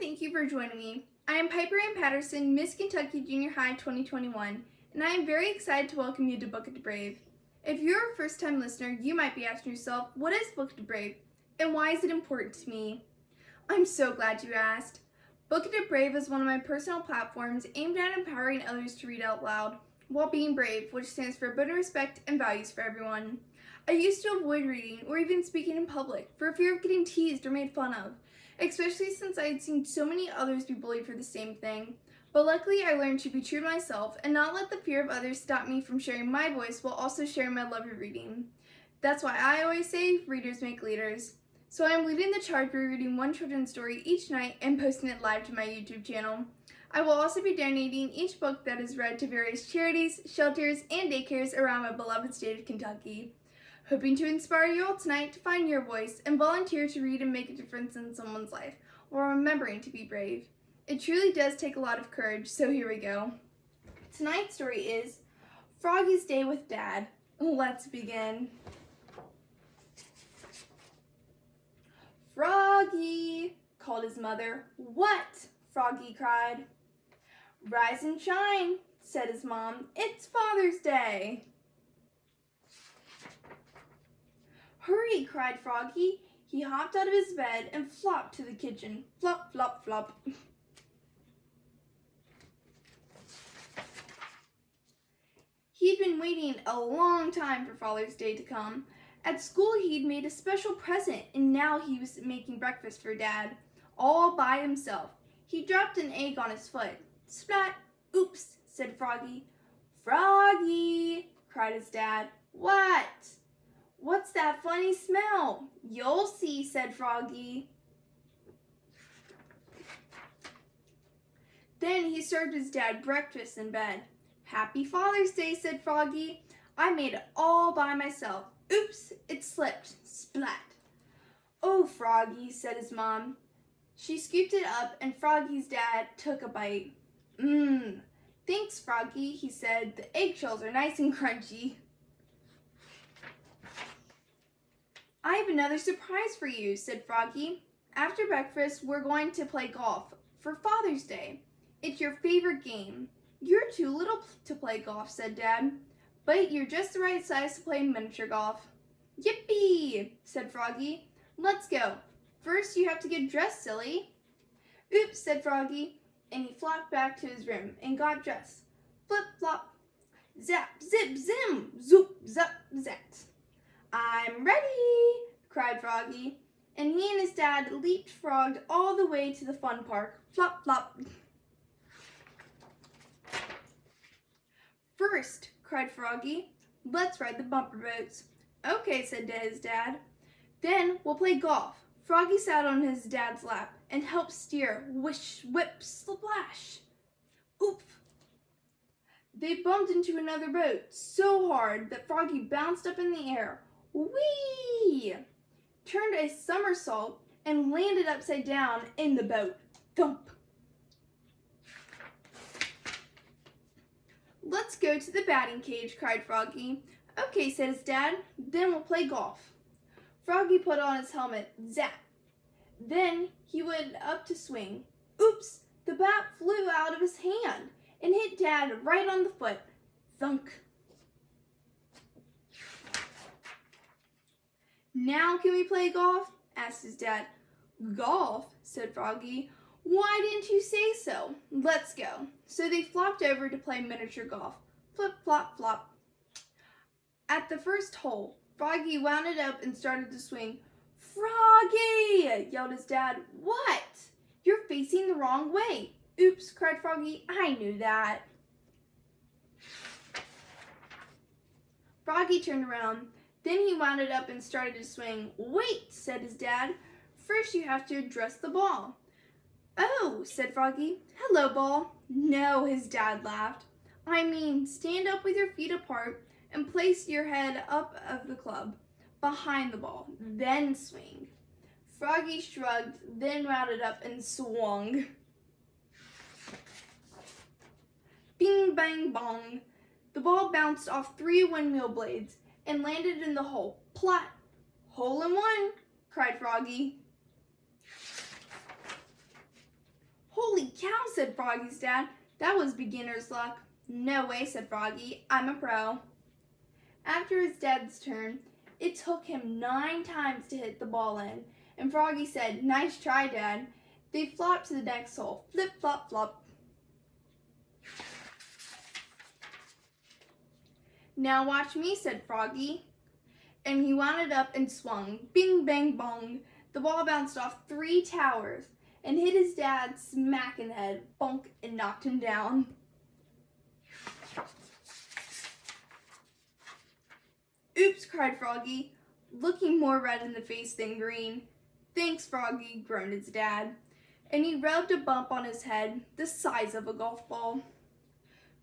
thank you for joining me. I am Piper Ann Patterson, Miss Kentucky Junior High 2021, and I am very excited to welcome you to Book of To B.R.A.V.E. If you're a first-time listener, you might be asking yourself, what is Book of To B.R.A.V.E. and why is it important to me? I'm so glad you asked. Book of To B.R.A.V.E. is one of my personal platforms aimed at empowering others to read out loud while being brave, which stands for building respect and values for everyone. I used to avoid reading or even speaking in public for fear of getting teased or made fun of, especially since I had seen so many others be bullied for the same thing. But luckily I learned to be true to myself and not let the fear of others stop me from sharing my voice while also sharing my love of reading. That's why I always say readers make leaders. So I am leading the charge by reading one children's story each night and posting it live to my YouTube channel. I will also be donating each book that is read to various charities, shelters, and daycares around my beloved state of Kentucky. Hoping to inspire you all tonight to find your voice and volunteer to read and make a difference in someone's life, while remembering to be brave. It truly does take a lot of courage, so here we go. Tonight's story is Froggy's Day with Dad. Let's begin. "Froggy!" called his mother. "What?" Froggy cried. "Rise and shine," said his mom. "It's Father's Day." "Hurry," cried Froggy. He hopped out of his bed and flopped to the kitchen. Flop, flop, flop. He'd been waiting a long time for Father's Day to come. At school, he'd made a special present, and now he was making breakfast for Dad, all by himself. He dropped an egg on his foot. Splat! "Oops," said Froggy. "Froggy!" cried his dad. "What?" "What's that funny smell?" "You'll see," said Froggy. Then he served his dad breakfast in bed. "Happy Father's Day," said Froggy. "I made it all by myself. Oops, it slipped. Splat." "Oh, Froggy," said his mom. She scooped it up and Froggy's dad took a bite. Thanks, Froggy," he said. "The eggshells are nice and crunchy." "I have another surprise for you," said Froggy. "After breakfast, we're going to play golf for Father's Day. It's your favorite game." "You're too little to play golf," said Dad. "But you're just the right size to play miniature golf." "Yippee!" said Froggy. "Let's go. First, you have to get dressed, silly." "Oops," said Froggy, and he flopped back to his room and got dressed. Flip, flop. Zap, zip, zim, zoop, zap, zat. "I'm ready," cried Froggy, and he and his dad leapfrogged all the way to the fun park. Flop, flop. "First," cried Froggy, "let's ride the bumper boats." "Okay," said his dad. "Then we'll play golf." Froggy sat on his dad's lap and helped steer. Wish, whip, splash. Oof! They bumped into another boat so hard that Froggy bounced up in the air. Whee! Turned a somersault and landed upside down in the boat. Thump! "Let's go to the batting cage," cried Froggy. "Okay," said his dad. "Then we'll play golf." Froggy put on his helmet. Zap! Then he went up to swing. Oops! The bat flew out of his hand and hit Dad right on the foot. Thunk! "Now can we play golf?" asked his dad. "Golf?" said Froggy. "Why didn't you say so? Let's go." So they flopped over to play miniature golf. Flip, flop, flop. At the first hole, Froggy wound it up and started to swing. "Froggy!" yelled his dad. "What?" "You're facing the wrong way." "Oops," cried Froggy. "I knew that." Froggy turned around. Then he wound it up and started to swing. "Wait," said his dad. "First you have to address the ball." "Oh," said Froggy. "Hello, ball." "No," his dad laughed. "I mean, stand up with your feet apart and place your head up of the club, behind the ball, then swing." Froggy shrugged, then rounded up and swung. Bing, bang, bong. The ball bounced off 3 windmill blades and landed in the hole. Plot! "Hole in one," cried Froggy. "Yow," said Froggy's dad. "That was beginner's luck." "No way," said Froggy. "I'm a pro." After his dad's turn, it took him 9 times to hit the ball in, and Froggy said, "Nice try, Dad." They flopped to the next hole. Flip, flop, flop. "Now watch me," said Froggy. And he wound it up and swung. Bing, bang, bong. The ball bounced off 3 towers and hit his dad smack in the head. Bonk, and knocked him down. "Oops," cried Froggy, looking more red in the face than green. "Thanks, Froggy," groaned his dad, and he rubbed a bump on his head the size of a golf ball.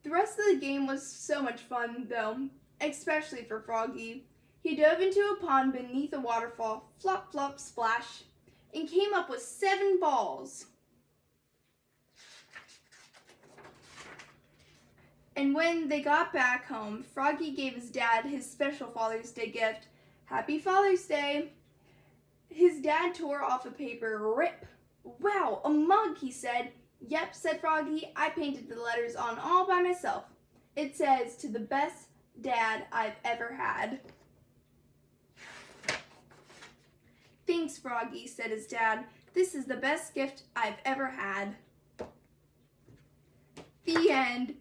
The rest of the game was so much fun, though, especially for Froggy. He dove into a pond beneath a waterfall, flop, flop, splash, and came up with 7 balls. And when they got back home, Froggy gave his dad his special Father's Day gift. "Happy Father's Day." His dad tore off a paper rip. "Wow, a mug," he said. "Yep," said Froggy. "I painted the letters on all by myself. It says, 'To the best dad I've ever had.'" "Thanks, Froggy," said his dad. "This is the best gift I've ever had." The end.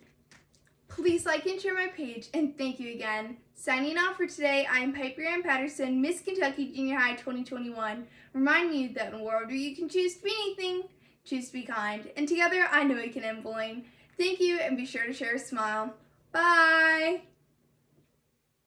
Please like and share my page, and thank you again. Signing off for today, I am Piper Ann Patterson, Miss Kentucky Junior High 2021, reminding you that in a world where you can choose to be anything, choose to be kind, and together I know we can end bullying. Thank you, and be sure to share a smile. Bye!